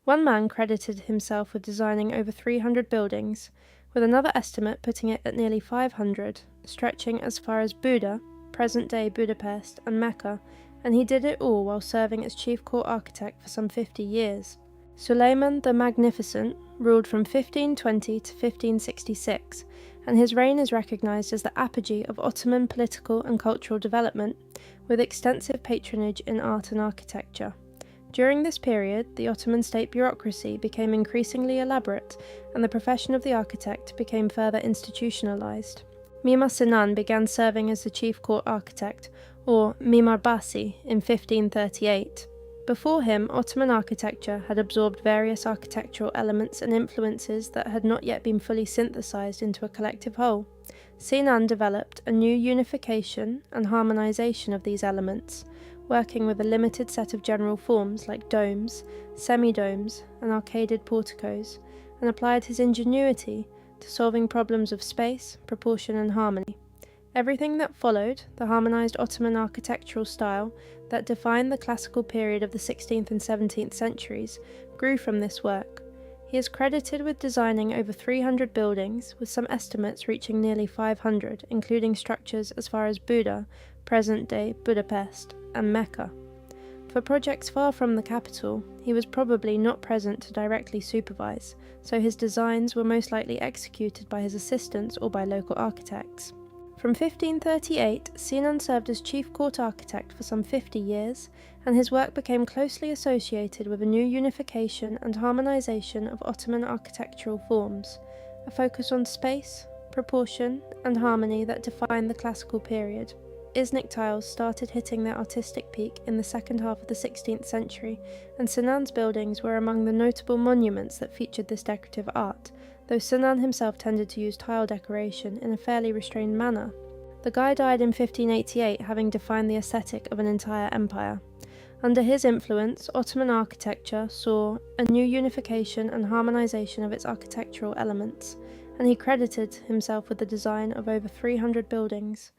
One man credited himself with designing over 300 buildings, with another estimate putting it at nearly 500, stretching as far as Buda, present-day Budapest, and Mecca, and he did it all while serving as chief court architect for some 50 years. Suleiman the Magnificent ruled from 1520 to 1566, and his reign is recognised as the apogee of Ottoman political and cultural development, with extensive patronage in art and architecture. During this period, the Ottoman state bureaucracy became increasingly elaborate, and the profession of the architect became further institutionalised. Mimar Sinan began serving as the chief court architect, or mimarbaşı, in 1538. Before him, Ottoman architecture had absorbed various architectural elements and influences that had not yet been fully synthesized into a collective whole. Sinan developed a new unification and harmonization of these elements, working with a limited set of general forms like domes, semi-domes, and arcaded porticos, and applied his ingenuity to solving problems of space, proportion, and harmony. Everything that followed, the harmonized Ottoman architectural style that defined the classical period of the 16th and 17th centuries, grew from this work. He is credited with designing over 300 buildings, with some estimates reaching nearly 500, including structures as far as Buda, present-day Budapest, and Mecca. For projects far from the capital, he was probably not present to directly supervise, so his designs were most likely executed by his assistants or by local architects. From 1538, Sinan served as chief court architect for some 50 years, and his work became closely associated with a new unification and harmonization of Ottoman architectural forms, a focus on space, proportion, and harmony that defined the classical period. Iznik tiles started hitting their artistic peak in the second half of the 16th century, and Sinan's buildings were among the notable monuments that featured this decorative art, though Sinan himself tended to use tile decoration in a fairly restrained manner. The guy died in 1588, having defined the aesthetic of an entire empire. Under his influence, Ottoman architecture saw a new unification and harmonization of its architectural elements, and he credited himself with the design of over 300 buildings,